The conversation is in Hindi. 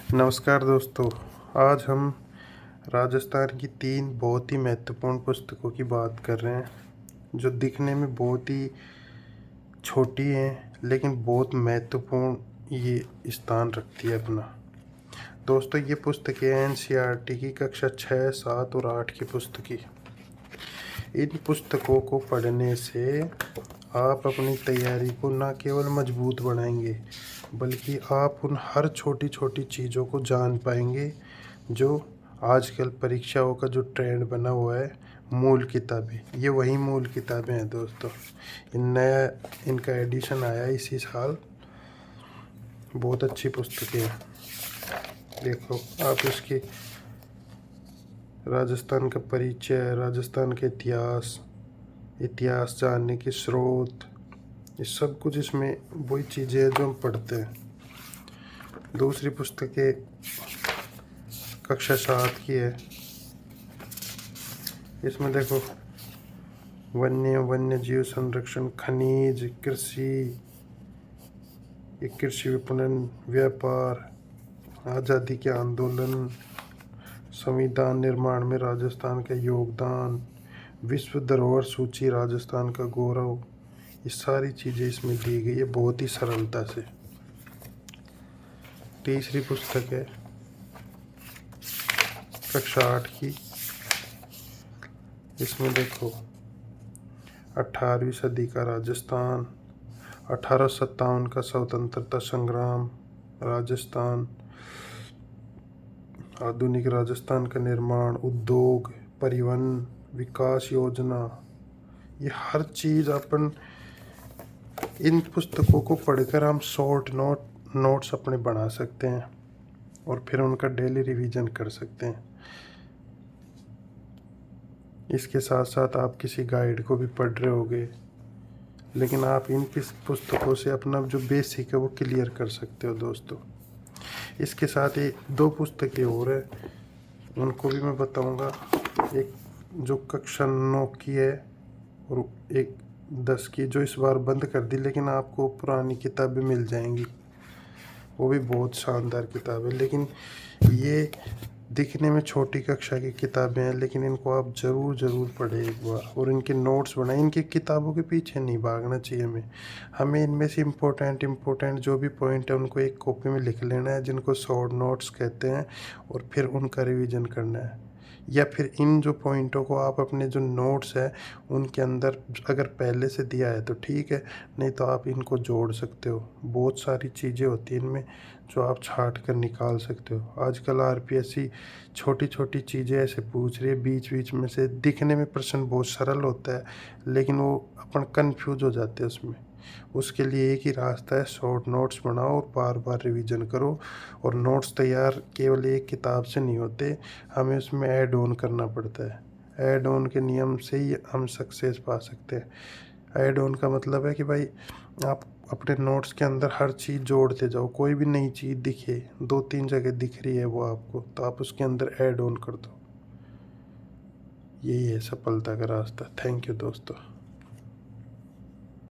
नमस्कार दोस्तों। आज हम राजस्थान की 3 बहुत ही महत्वपूर्ण पुस्तकों की बात कर रहे हैं जो दिखने में बहुत ही छोटी हैं लेकिन बहुत महत्वपूर्ण ये स्थान रखती है अपना। दोस्तों, ये पुस्तकें एनसीईआरटी की कक्षा 6, 7 और 8 की पुस्तकें। इन पुस्तकों को पढ़ने से आप अपनी तैयारी को न केवल मजबूत बनाएंगे बल्कि आप उन हर छोटी छोटी चीज़ों को जान पाएंगे जो आजकल परीक्षाओं का जो ट्रेंड बना हुआ है। मूल किताबें, ये वही मूल किताबें हैं दोस्तों। नया इनका एडिशन आया है इसी साल। बहुत अच्छी पुस्तकें हैं। देखो आप इसकी राजस्थान का परिचय, राजस्थान के इतिहास जानने के स्रोत, ये सब कुछ इसमें वही चीज़ें हैं जो हम पढ़ते हैं। दूसरी पुस्तक कक्षा 7 की है। इसमें देखो वन्य जीव संरक्षण, खनिज, कृषि विपणन, व्यापार, आज़ादी के आंदोलन, संविधान निर्माण में राजस्थान का योगदान, विश्व धरोहर सूची, राजस्थान का गौरव, ये सारी चीज़ें इसमें दी गई है बहुत ही सरलता से। तीसरी पुस्तक है कक्षा 8 की। इसमें देखो 18वीं सदी का राजस्थान, 1857 का स्वतंत्रता संग्राम, राजस्थान, आधुनिक राजस्थान का निर्माण, उद्योग, परिवहन, विकास योजना, ये हर चीज़ अपन इन पुस्तकों को पढ़कर हम शॉर्ट नोट्स अपने बना सकते हैं और फिर उनका डेली रिवीजन कर सकते हैं। इसके साथ साथ आप किसी गाइड को भी पढ़ रहे होगे, लेकिन आप इन पुस्तकों से अपना जो बेसिक है वो क्लियर कर सकते हो दोस्तों। इसके साथ ही 2 पुस्तकें और है, उनको भी मैं बताऊंगा। एक जो कक्षा 9 की है और एक 10 की, जो इस बार बंद कर दी, लेकिन आपको पुरानी किताबें मिल जाएंगी। वो भी बहुत शानदार किताब है। लेकिन ये दिखने में छोटी कक्षा की किताबें हैं, लेकिन इनको आप ज़रूर पढ़ें एक बार और इनके नोट्स बनाएं। इनकी किताबों के पीछे नहीं भागना चाहिए हमें इनमें से इम्पोर्टेंट जो भी पॉइंट है उनको एक कॉपी में लिख लेना है, जिनको शॉर्ट नोट्स कहते हैं, और फिर उनका रिवीजन करना है। या फिर इन जो पॉइंटों को आप अपने जो नोट्स है उनके अंदर अगर पहले से दिया है तो ठीक है, नहीं तो आप इनको जोड़ सकते हो। बहुत सारी चीज़ें होती हैं इनमें जो आप छाट कर निकाल सकते हो। आजकल आरपीएससी छोटी छोटी चीज़ें ऐसे पूछ रही है, बीच में से दिखने में प्रश्न बहुत सरल होता है लेकिन वो अपन कंफ्यूज हो जाते हैं उसमें। उसके लिए एक ही रास्ता है, शॉर्ट नोट्स बनाओ और बार बार रिवीजन करो। और नोट्स तैयार केवल एक किताब से नहीं होते, हमें उसमें ऐड ऑन करना पड़ता है। ऐड ऑन के नियम से ही हम सक्सेस पा सकते हैं। ऐड ऑन का मतलब है कि भाई आप अपने नोट्स के अंदर हर चीज़ जोड़ते जाओ। कोई भी नई चीज़ दिखे, 2-3 जगह दिख रही है वो आपको, तो आप उसके अंदर ऐड ऑन कर दो। यही है सफलता का रास्ता। थैंक यू दोस्तों।